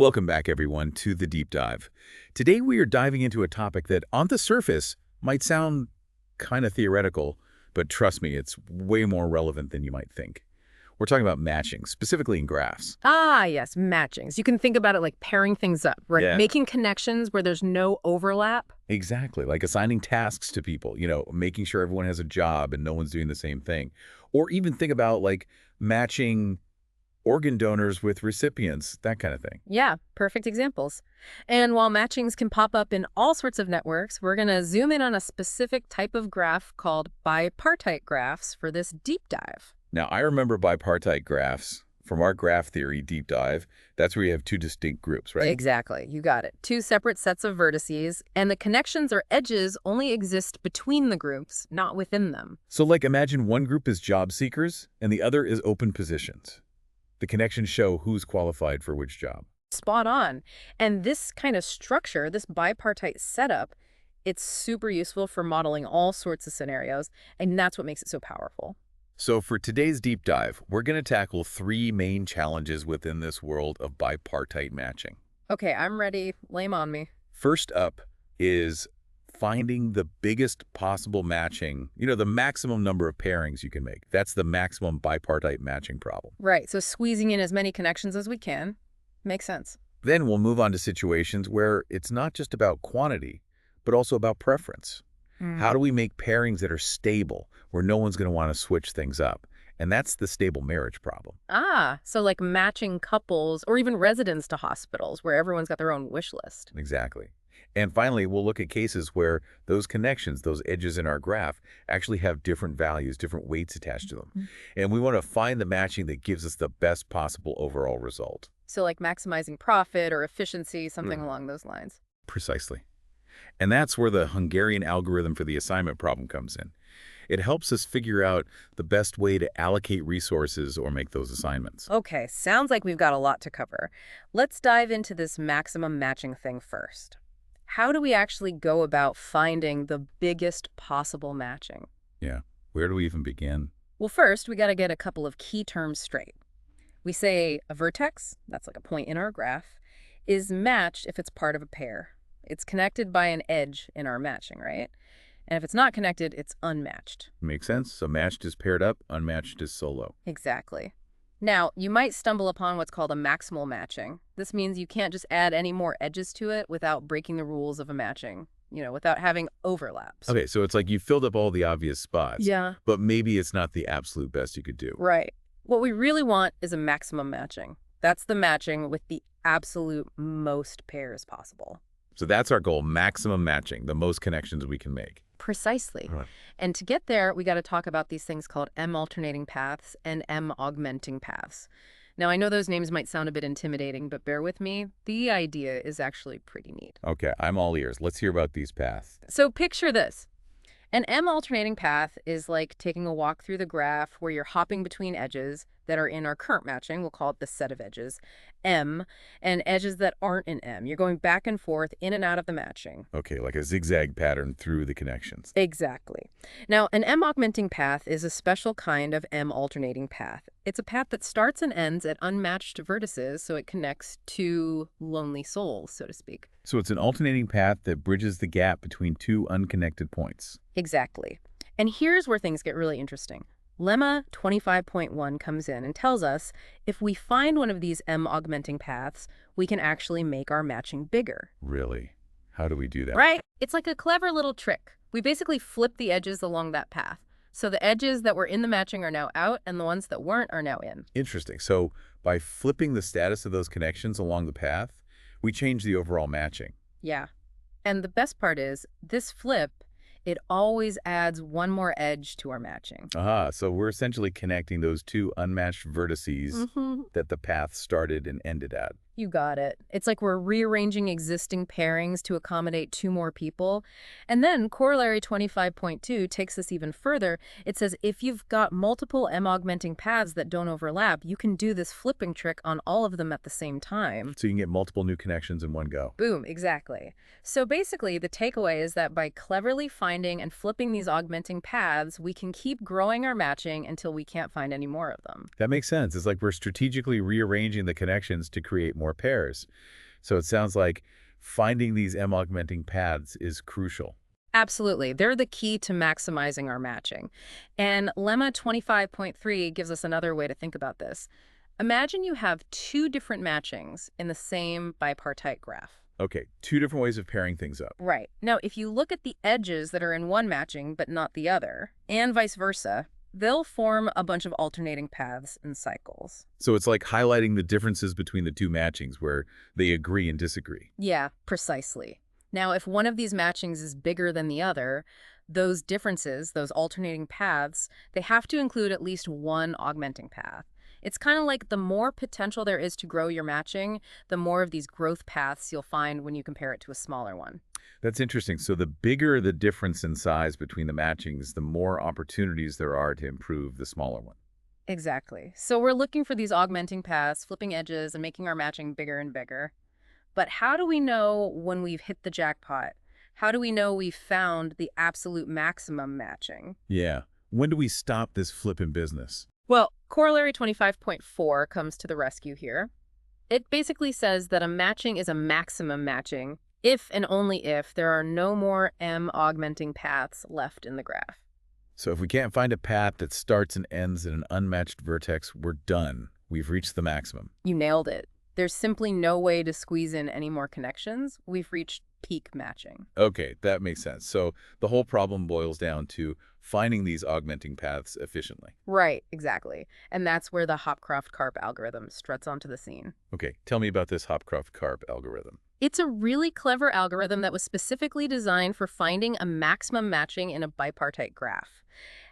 Welcome back, everyone, to the Deep Dive. Today we are diving into a topic that, on the surface, might sound kind of theoretical, but trust me, it's way more relevant than you might think. We're talking about matching, specifically in graphs. Ah, yes, matchings. You can think about it like pairing things up, right? Yeah. Making connections where there's no overlap. Exactly, like assigning tasks to people, making sure everyone has a job and no one's doing the same thing. Or even think about, like, matching organ donors with recipients, that kind of thing. Yeah, perfect examples. And while matchings can pop up in all sorts of networks, we're going to zoom in on a specific type of graph called bipartite graphs for this deep dive. Now, I remember bipartite graphs from our graph theory deep dive. That's where you have two distinct groups, right? Exactly. You got it. Two separate sets of vertices, and the connections or edges only exist between the groups, not within them. So, like, imagine one group is job seekers and the other is open positions. The connections show who's qualified for which job. Spot on. And this kind of structure, this bipartite setup, it's super useful for modeling all sorts of scenarios, and that's what makes it so powerful. So for today's deep dive, we're going to tackle three main challenges within this world of bipartite matching. Okay, I'm ready. Lay 'em on me. First up is finding the biggest possible matching, the maximum number of pairings you can make. That's the maximum bipartite matching problem. Right, so squeezing in as many connections as we can. Makes sense. Then we'll move on to situations where it's not just about quantity, but also about preference. How do we make pairings that are stable, where no one's going to want to switch things up? And that's the stable marriage problem. Ah, so like matching couples or even residents to hospitals where everyone's got their own wish list. Exactly. And finally, we'll look at cases where those connections, those edges in our graph, actually have different values, different weights attached to them. And we want to find the matching that gives us the best possible overall result. So like maximizing profit or efficiency, something along those lines. Precisely. And that's where the Hungarian algorithm for the assignment problem comes in. It helps us figure out the best way to allocate resources or make those assignments. Okay, sounds like we've got a lot to cover. Let's dive into this maximum matching thing first. How do we actually go about finding the biggest possible matching? Yeah, where do we even begin? Well, first, we got to get a couple of key terms straight. We say a vertex, that's like a point in our graph, is matched if it's part of a pair. It's connected by an edge in our matching, right? And if it's not connected, it's unmatched. Makes sense. So matched is paired up, unmatched is solo. Exactly. Now, you might stumble upon what's called a maximal matching. This means you can't just add any more edges to it without breaking the rules of a matching, without having overlaps. Okay, so it's like you filled up all the obvious spots. Yeah. But maybe it's not the absolute best you could do. Right. What we really want is a maximum matching. That's the matching with the absolute most pairs possible. So that's our goal, maximum matching, the most connections we can make. Precisely. Right. And to get there, we got to talk about these things called M-alternating paths and M-augmenting paths. Now, I know those names might sound a bit intimidating, but bear with me. The idea is actually pretty neat. Okay, I'm all ears. Let's hear about these paths. So picture this. An M-alternating path is like taking a walk through the graph where you're hopping between edges that are in our current matching. We'll call it the set of edges, M, and edges that aren't in M. You're going back and forth in and out of the matching. Okay, like a zigzag pattern through the connections. Exactly. Now, an M-augmenting path is a special kind of M-alternating path. It's a path that starts and ends at unmatched vertices, so it connects two lonely souls, so to speak. So it's an alternating path that bridges the gap between two unconnected points. Exactly. And here's where things get really interesting. Lemma 25.1 comes in and tells us if we find one of these M-augmenting paths, we can actually make our matching bigger. Really? How do we do that? Right? It's like a clever little trick. We basically flip the edges along that path. So the edges that were in the matching are now out, and the ones that weren't are now in. Interesting. So by flipping the status of those connections along the path, we change the overall matching. Yeah. And the best part is, this flip, it always adds one more edge to our matching. Aha, so we're essentially connecting those two unmatched vertices that the path started and ended at. You got it. It's like we're rearranging existing pairings to accommodate two more people. And then Corollary 25.2 takes this even further. It says if you've got multiple M-augmenting paths that don't overlap, you can do this flipping trick on all of them at the same time. So you can get multiple new connections in one go. Boom, exactly. So basically, the takeaway is that by cleverly finding and flipping these augmenting paths, we can keep growing our matching until we can't find any more of them. That makes sense. It's like we're strategically rearranging the connections to create more pairs. So it sounds like finding these M-augmenting paths is crucial. Absolutely. They're the key to maximizing our matching. And Lemma 25.3 gives us another way to think about this. Imagine you have two different matchings in the same bipartite graph. Okay, two different ways of pairing things up. Right. Now, if you look at the edges that are in one matching but not the other, and vice versa, they'll form a bunch of alternating paths and cycles. So it's like highlighting the differences between the two matchings where they agree and disagree. Yeah, precisely. Now, if one of these matchings is bigger than the other, those differences, those alternating paths, they have to include at least one augmenting path. It's kind of like the more potential there is to grow your matching, the more of these growth paths you'll find when you compare it to a smaller one. That's interesting. So the bigger the difference in size between the matchings, the more opportunities there are to improve the smaller one. Exactly. So we're looking for these augmenting paths, flipping edges, and making our matching bigger and bigger. But how do we know when we've hit the jackpot? How do we know we've found the absolute maximum matching? Yeah. When do we stop this flipping business? Well, Corollary 25.4 comes to the rescue here. It basically says that a matching is a maximum matching if and only if there are no more M-augmenting paths left in the graph. So if we can't find a path that starts and ends in an unmatched vertex, we're done. We've reached the maximum. You nailed it. There's simply no way to squeeze in any more connections. We've reached peak matching. Okay, that makes sense. So the whole problem boils down to finding these augmenting paths efficiently. Right, exactly. And that's where the Hopcroft-Karp algorithm struts onto the scene. Okay, tell me about this Hopcroft-Karp algorithm. It's a really clever algorithm that was specifically designed for finding a maximum matching in a bipartite graph.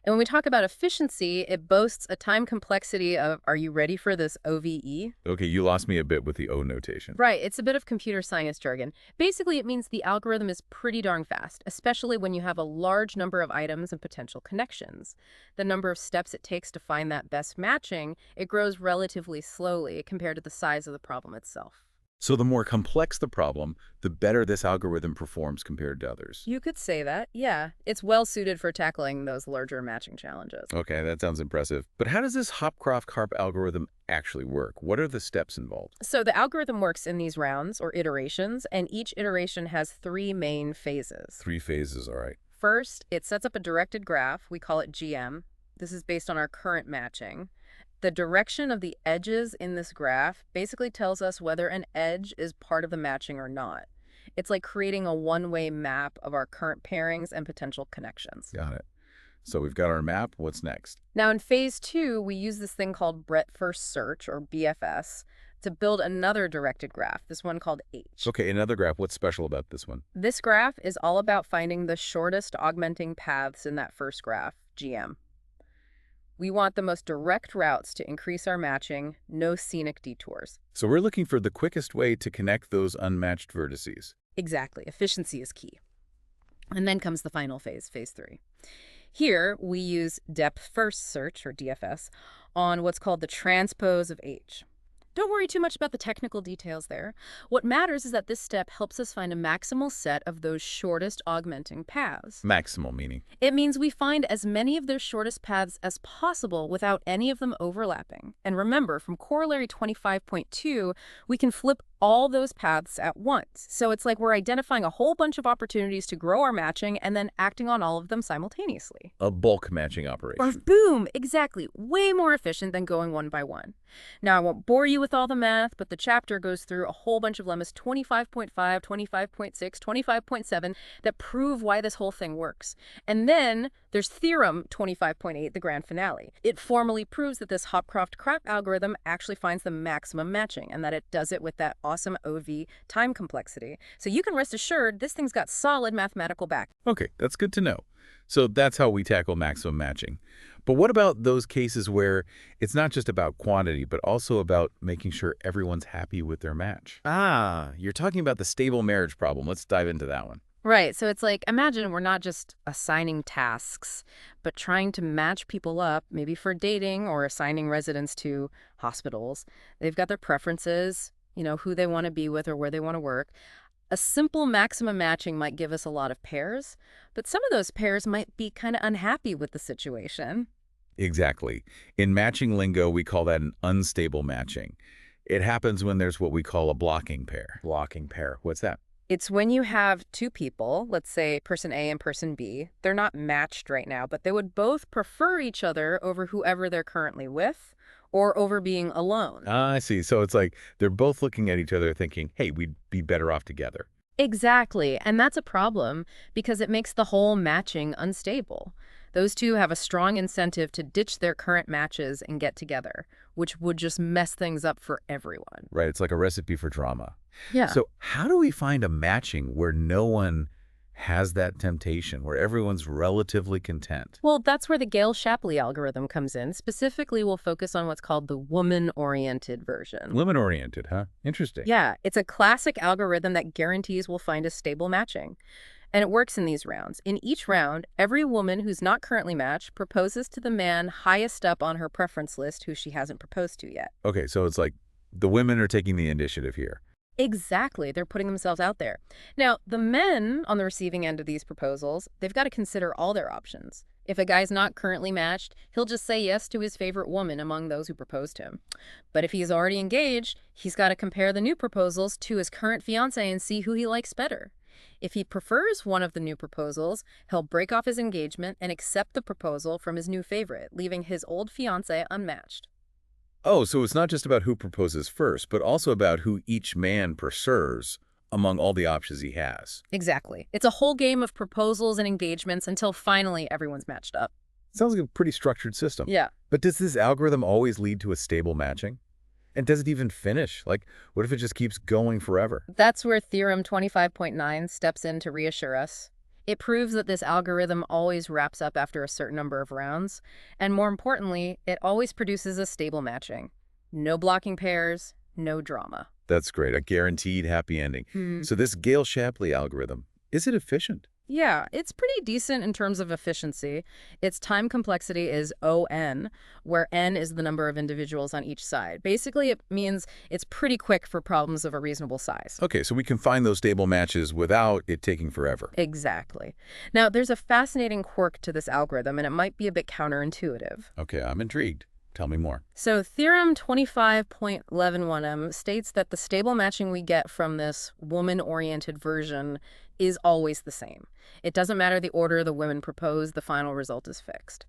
And when we talk about efficiency, it boasts a time complexity of, are you ready for this, OVE? Okay, you lost me a bit with the O notation. Right, it's a bit of computer science jargon. Basically, it means the algorithm is pretty darn fast, especially when you have a large number of items and potential connections. The number of steps it takes to find that best matching, it grows relatively slowly compared to the size of the problem itself. So the more complex the problem, the better this algorithm performs compared to others. You could say that, yeah. It's well suited for tackling those larger matching challenges. Okay, that sounds impressive. But how does this Hopcroft-Karp algorithm actually work? What are the steps involved? So the algorithm works in these rounds, or iterations, and each iteration has three main phases. 3 phases, all right. First, it sets up a directed graph. We call it GM. This is based on our current matching. The direction of the edges in this graph basically tells us whether an edge is part of the matching or not. It's like creating a one-way map of our current pairings and potential connections. Got it. So we've got our map. What's next? Now, in phase 2, we use this thing called breadth first search, or BFS, to build another directed graph, this one called H. Okay, another graph. What's special about this one? This graph is all about finding the shortest augmenting paths in that first graph, GM. We want the most direct routes to increase our matching, no scenic detours. So we're looking for the quickest way to connect those unmatched vertices. Exactly. Efficiency is key. And then comes the final phase, phase 3. Here, we use depth first search, or DFS, on what's called the transpose of H. Don't worry too much about the technical details there. What matters is that this step helps us find a maximal set of those shortest augmenting paths. Maximal meaning. It means we find as many of those shortest paths as possible without any of them overlapping. And remember, from Corollary 25.2, we can flip all those paths at once. So it's like we're identifying a whole bunch of opportunities to grow our matching and then acting on all of them simultaneously. A bulk matching operation. Or boom, exactly. Way more efficient than going one by one. Now, I won't bore you with all the math, but the chapter goes through a whole bunch of lemmas 25.5, 25.6, 25.7 that prove why this whole thing works. And then there's theorem 25.8, the grand finale. It formally proves that this Hopcroft-Karp algorithm actually finds the maximum matching and that it does it with that awesome OV time complexity. So you can rest assured this thing's got solid mathematical back. Okay, that's good to know. So that's how we tackle maximum matching. But what about those cases where it's not just about quantity, but also about making sure everyone's happy with their match? Ah, you're talking about the stable marriage problem. Let's dive into that one. Right. So it's like, imagine we're not just assigning tasks, but trying to match people up, maybe for dating or assigning residents to hospitals. They've got their preferences, who they want to be with or where they want to work. A simple maximum matching might give us a lot of pairs, but some of those pairs might be kind of unhappy with the situation. Exactly. In matching lingo, we call that an unstable matching. It happens when there's what we call a blocking pair. Blocking pair. What's that? It's when you have two people, let's say person A and person B, they're not matched right now, but they would both prefer each other over whoever they're currently with or over being alone. Ah, I see. So it's like they're both looking at each other thinking, hey, we'd be better off together. Exactly, and that's a problem because it makes the whole matching unstable. Those two have a strong incentive to ditch their current matches and get together, which would just mess things up for everyone. Right. It's like a recipe for drama. Yeah. So how do we find a matching where no one has that temptation, where everyone's relatively content? Well, that's where the Gale-Shapley algorithm comes in. Specifically, we'll focus on what's called the woman-oriented version. Women-oriented, huh? Interesting. Yeah, it's a classic algorithm that guarantees we'll find a stable matching. And it works in these rounds. In each round, every woman who's not currently matched proposes to the man highest up on her preference list who she hasn't proposed to yet. Okay, so it's like the women are taking the initiative here. Exactly. They're putting themselves out there. Now, the men on the receiving end of these proposals, they've got to consider all their options. If a guy's not currently matched, he'll just say yes to his favorite woman among those who proposed him. But if he's already engaged, he's got to compare the new proposals to his current fiancé and see who he likes better. If he prefers one of the new proposals, he'll break off his engagement and accept the proposal from his new favorite, leaving his old fiancé unmatched. Oh, so it's not just about who proposes first, but also about who each man prefers among all the options he has. Exactly. It's a whole game of proposals and engagements until finally everyone's matched up. Sounds like a pretty structured system. Yeah. But does this algorithm always lead to a stable matching? And does it even finish? Like, what if it just keeps going forever? That's where Theorem 25.9 steps in to reassure us. It proves that this algorithm always wraps up after a certain number of rounds, and more importantly, it always produces a stable matching. No blocking pairs, no drama. That's great, a guaranteed happy ending. So this Gale-Shapley algorithm, is it efficient? Yeah, it's pretty decent in terms of efficiency. Its time complexity is ON, where N is the number of individuals on each side. Basically, it means it's pretty quick for problems of a reasonable size. Okay, so we can find those stable matches without it taking forever. Exactly. Now, there's a fascinating quirk to this algorithm, and it might be a bit counterintuitive. Okay, I'm intrigued. Tell me more. So Theorem 25.11m states that the stable matching we get from this woman-oriented version is always the same. It doesn't matter the order the women propose, the final result is fixed.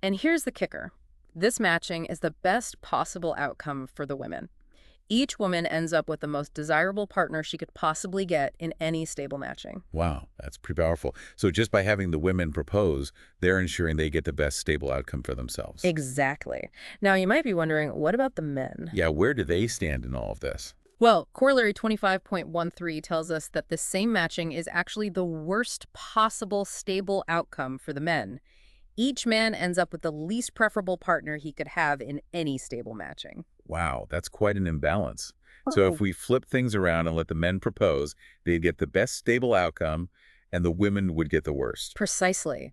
And here's the kicker. This matching is the best possible outcome for the women. Each woman ends up with the most desirable partner she could possibly get in any stable matching. Wow, that's pretty powerful. So just by having the women propose, they're ensuring they get the best stable outcome for themselves. Exactly. Now, you might be wondering, what about the men? Yeah, where do they stand in all of this? Well, Corollary 25.13 tells us that this same matching is actually the worst possible stable outcome for the men. Each man ends up with the least preferable partner he could have in any stable matching. Wow, that's quite an imbalance. So if we flip things around and let the men propose, they'd get the best stable outcome, and the women would get the worst. Precisely.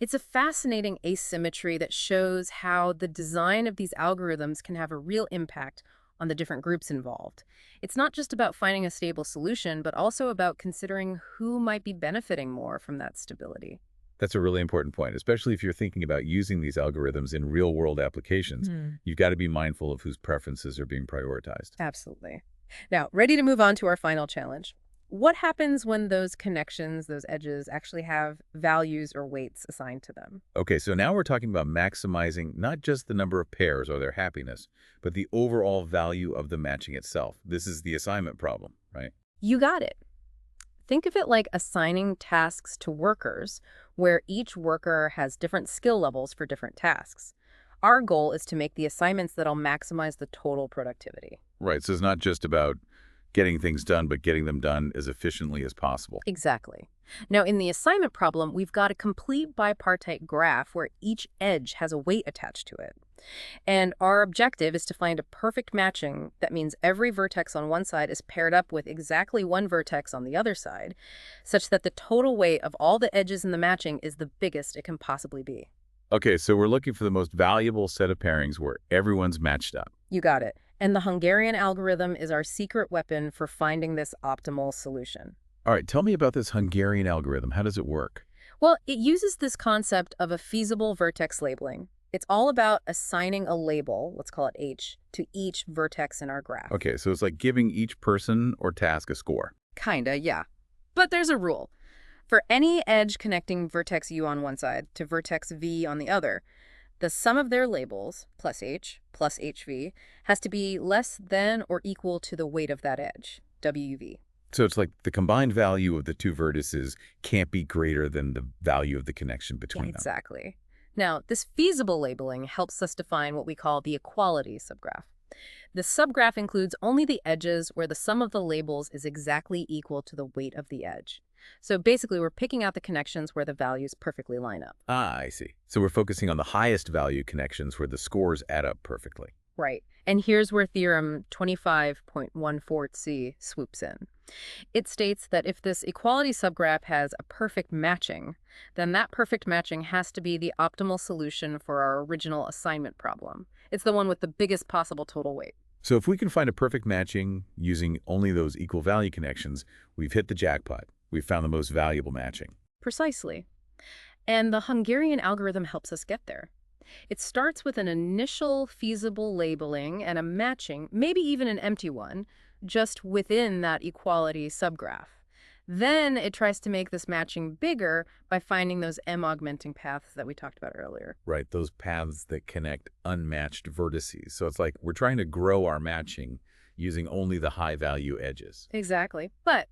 It's a fascinating asymmetry that shows how the design of these algorithms can have a real impact on the different groups involved. It's not just about finding a stable solution, but also about considering who might be benefiting more from that stability. That's a really important point, especially if you're thinking about using these algorithms in real-world applications. You've got to be mindful of whose preferences are being prioritized. Absolutely. Now, ready to move on to our final challenge. What happens when those connections, those edges, actually have values or weights assigned to them? Okay, so now we're talking about maximizing not just the number of pairs or their happiness, but the overall value of the matching itself. This is the assignment problem, right? You got it. Think of it like assigning tasks to workers, where each worker has different skill levels for different tasks. Our goal is to make the assignments that'll maximize the total productivity. Right, so it's not just about getting things done, but getting them done as efficiently as possible. Exactly. Now, in the assignment problem, we've got a complete bipartite graph where each edge has a weight attached to it. And our objective is to find a perfect matching that means every vertex on one side is paired up with exactly one vertex on the other side, such that the total weight of all the edges in the matching is the biggest it can possibly be. Okay, so we're looking for the most valuable set of pairings where everyone's matched up. You got it. And the Hungarian algorithm is our secret weapon for finding this optimal solution. All right, tell me about this Hungarian algorithm. How does it work? Well, it uses this concept of a feasible vertex labeling. It's all about assigning a label, let's call it H, to each vertex in our graph. Okay, so it's like giving each person or task a score. Kinda, yeah. But there's a rule. For any edge connecting vertex U on one side to vertex V on the other, the sum of their labels, plus H, plus HV, has to be less than or equal to the weight of that edge, WV. So it's like the combined value of the two vertices can't be greater than the value of the connection between them. Exactly. Now, this feasible labeling helps us define what we call the equality subgraph. The subgraph includes only the edges where the sum of the labels is exactly equal to the weight of the edge. So basically, we're picking out the connections where the values perfectly line up. Ah, I see. So we're focusing on the highest value connections where the scores add up perfectly. Right. And here's where theorem 25.14c swoops in. It states that if this equality subgraph has a perfect matching, then that perfect matching has to be the optimal solution for our original assignment problem. It's the one with the biggest possible total weight. So if we can find a perfect matching using only those equal value connections, we've hit the jackpot. We've found the most valuable matching. Precisely. And the Hungarian algorithm helps us get there. It starts with an initial feasible labeling and a matching, maybe even an empty one, just within that equality subgraph. Then it tries to make this matching bigger by finding those M-augmenting paths that we talked about earlier. Right, those paths that connect unmatched vertices. So it's like we're trying to grow our matching using only the high-value edges. Exactly. But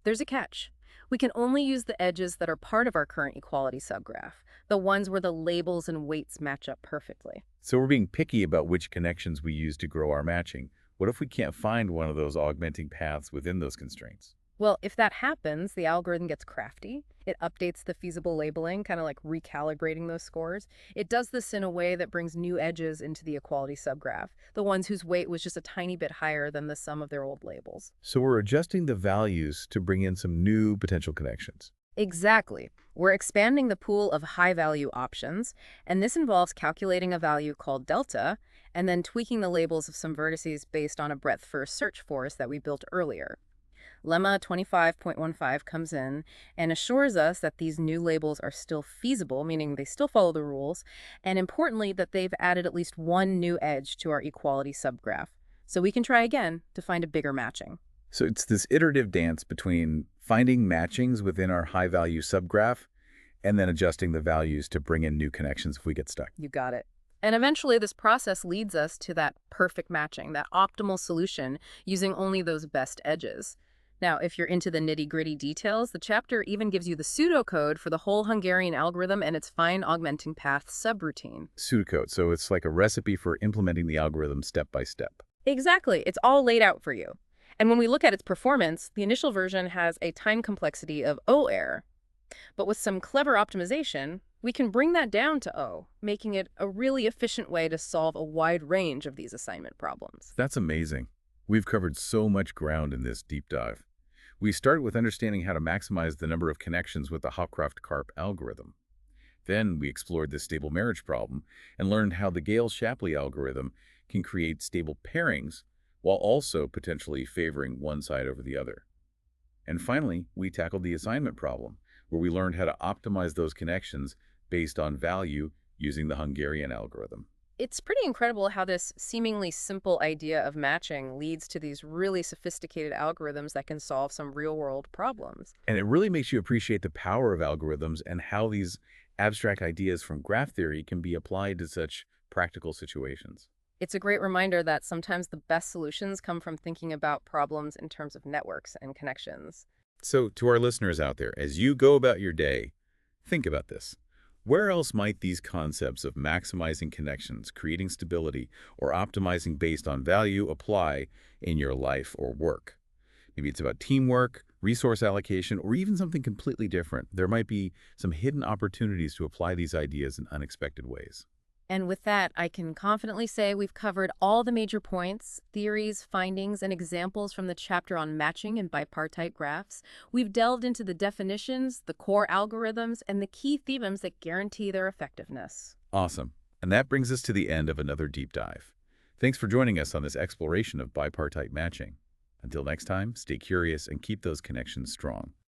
there's a catch. We can only use the edges that are part of our current equality subgraph, the ones where the labels and weights match up perfectly. So we're being picky about which connections we use to grow our matching. What if we can't find one of those augmenting paths within those constraints? Well, if that happens, the algorithm gets crafty. It updates the feasible labeling, kind of like recalibrating those scores. It does this in a way that brings new edges into the equality subgraph, the ones whose weight was just a tiny bit higher than the sum of their old labels. So we're adjusting the values to bring in some new potential connections. Exactly. We're expanding the pool of high-value options, and this involves calculating a value called delta, and then tweaking the labels of some vertices based on a breadth-first search forest that we built earlier. Lemma 25.15 comes in and assures us that these new labels are still feasible, meaning they still follow the rules, and importantly, that they've added at least one new edge to our equality subgraph. So we can try again to find a bigger matching. So it's this iterative dance between finding matchings within our high-value subgraph and then adjusting the values to bring in new connections if we get stuck. You got it. And eventually, this process leads us to that perfect matching, that optimal solution using only those best edges. Now, if you're into the nitty-gritty details, the chapter even gives you the pseudocode for the whole Hungarian algorithm and its fine augmenting path subroutine. Pseudocode, so it's like a recipe for implementing the algorithm step by step. Exactly. It's all laid out for you. And when we look at its performance, the initial version has a time complexity of O error. But with some clever optimization, we can bring that down to O, making it a really efficient way to solve a wide range of these assignment problems. That's amazing. We've covered so much ground in this deep dive. We started with understanding how to maximize the number of connections with the Hopcroft-Karp algorithm. Then we explored the stable marriage problem and learned how the Gale-Shapley algorithm can create stable pairings while also potentially favoring one side over the other. And finally, we tackled the assignment problem, where we learned how to optimize those connections based on value using the Hungarian algorithm. It's pretty incredible how this seemingly simple idea of matching leads to these really sophisticated algorithms that can solve some real-world problems. And it really makes you appreciate the power of algorithms and how these abstract ideas from graph theory can be applied to such practical situations. It's a great reminder that sometimes the best solutions come from thinking about problems in terms of networks and connections. So to our listeners out there, as you go about your day, think about this. Where else might these concepts of maximizing connections, creating stability, or optimizing based on value apply in your life or work? Maybe it's about teamwork, resource allocation, or even something completely different. There might be some hidden opportunities to apply these ideas in unexpected ways. And with that, I can confidently say we've covered all the major points, theories, findings, and examples from the chapter on matching and bipartite graphs. We've delved into the definitions, the core algorithms, and the key theorems that guarantee their effectiveness. Awesome. And that brings us to the end of another deep dive. Thanks for joining us on this exploration of bipartite matching. Until next time, stay curious and keep those connections strong.